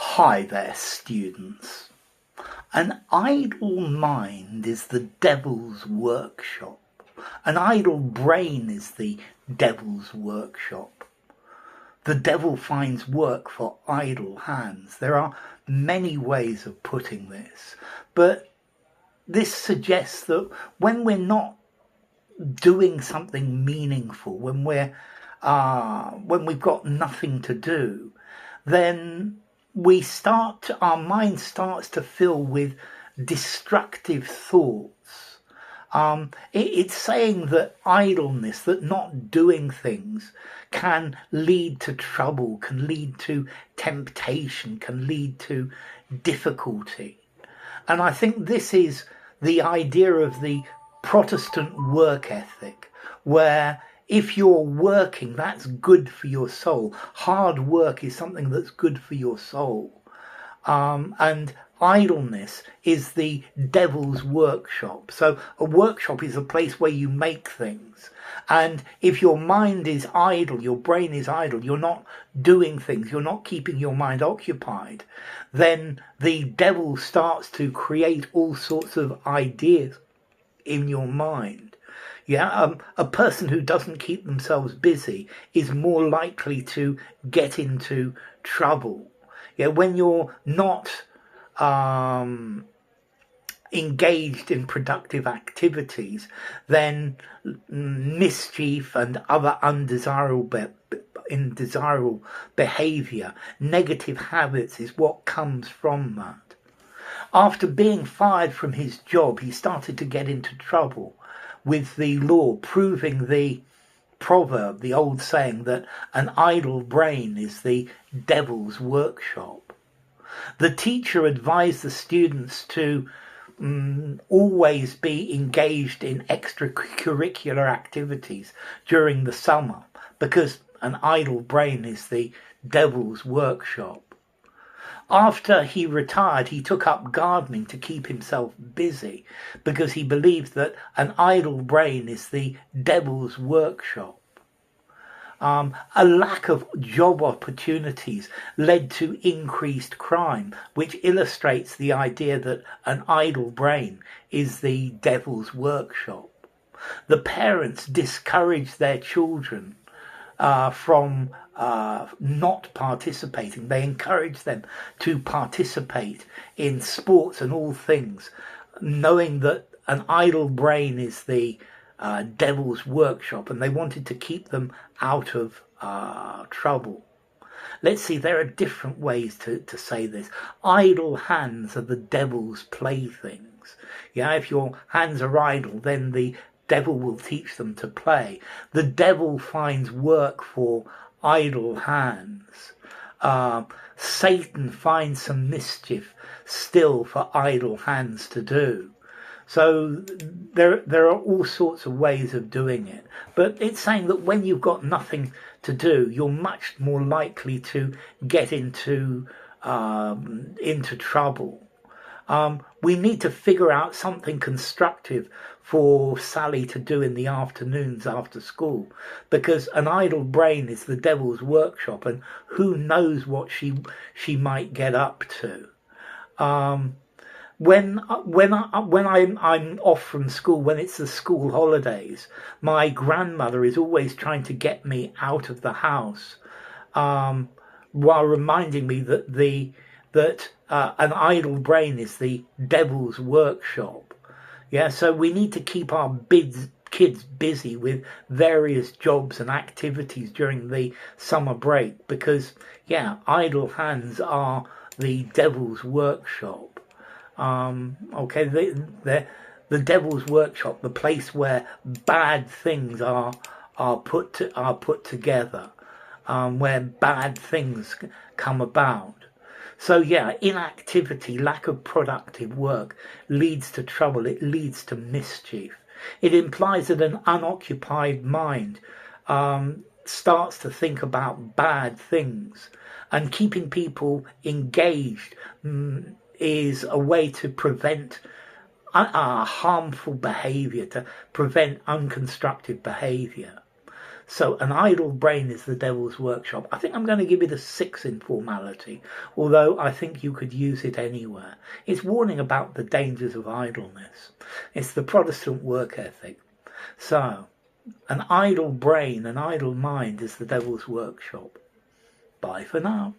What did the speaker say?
Hi there, students. An idle mind is the devil's workshop. An idle brain is the devil's workshop. The devil finds work for idle hands. There are many ways of putting this, but this suggests that when we're not doing something meaningful, when we've got nothing to do, then our mind starts to fill with destructive thoughts. It's saying that idleness, that not doing things, can lead to trouble, can lead to temptation, can lead to difficulty. And I think this is the idea of the Protestant work ethic, where if you're working, that's good for your soul. Hard work is something that's good for your soul. And idleness is the devil's workshop. So a workshop is a place where you make things. And if your mind is idle, your brain is idle, you're not doing things, you're not keeping your mind occupied, then the devil starts to create all sorts of ideas in your mind. A person who doesn't keep themselves busy is more likely to get into trouble. When you're not engaged in productive activities, then mischief and other undesirable behavior, negative habits is what comes from that. After being fired from his job, he started to get into trouble with the law, proving the proverb, the old saying that an idle brain is the devil's workshop. The teacher advised the students to always be engaged in extracurricular activities during the summer, because an idle brain is the devil's workshop. After he retired, he took up gardening to keep himself busy, because he believed that an idle brain is the devil's workshop. A lack of job opportunities led to increased crime, which illustrates the idea that an idle brain is the devil's workshop. The parents discouraged their children from not participating. They encourage them to participate in sports and all things, knowing that an idle brain is the devil's workshop, and they wanted to keep them out of trouble. Let's see, there are different ways to say this. Idle hands are the devil's playthings. If your hands are idle, then the devil will teach them to play. The devil finds work for idle hands. Satan finds some mischief still for idle hands to do. So there are all sorts of ways of doing it. But it's saying that when you've got nothing to do, you're much more likely to get into trouble. We need to figure out something constructive for Sally to do in the afternoons after school, because an idle brain is the devil's workshop, and who knows what she might get up to. When I'm off from school, when it's the school holidays, my grandmother is always trying to get me out of the house, while reminding me that an idle brain is the devil's workshop. So we need to keep our kids busy with various jobs and activities during the summer break, because idle hands are the devil's workshop. The devil's workshop, the place where bad things are put together, where bad things come about. So inactivity, lack of productive work leads to trouble. It leads to mischief. It implies that an unoccupied mind starts to think about bad things, and keeping people engaged is a way to prevent harmful behaviour, to prevent unconstructive behaviour. So an idle brain is the devil's workshop. I think I'm going to give it a 6 in Formality, although I think you could use it anywhere. It's warning about the dangers of idleness. It's the Protestant work ethic. So, an idle brain, an idle mind is the devil's workshop. Bye for now.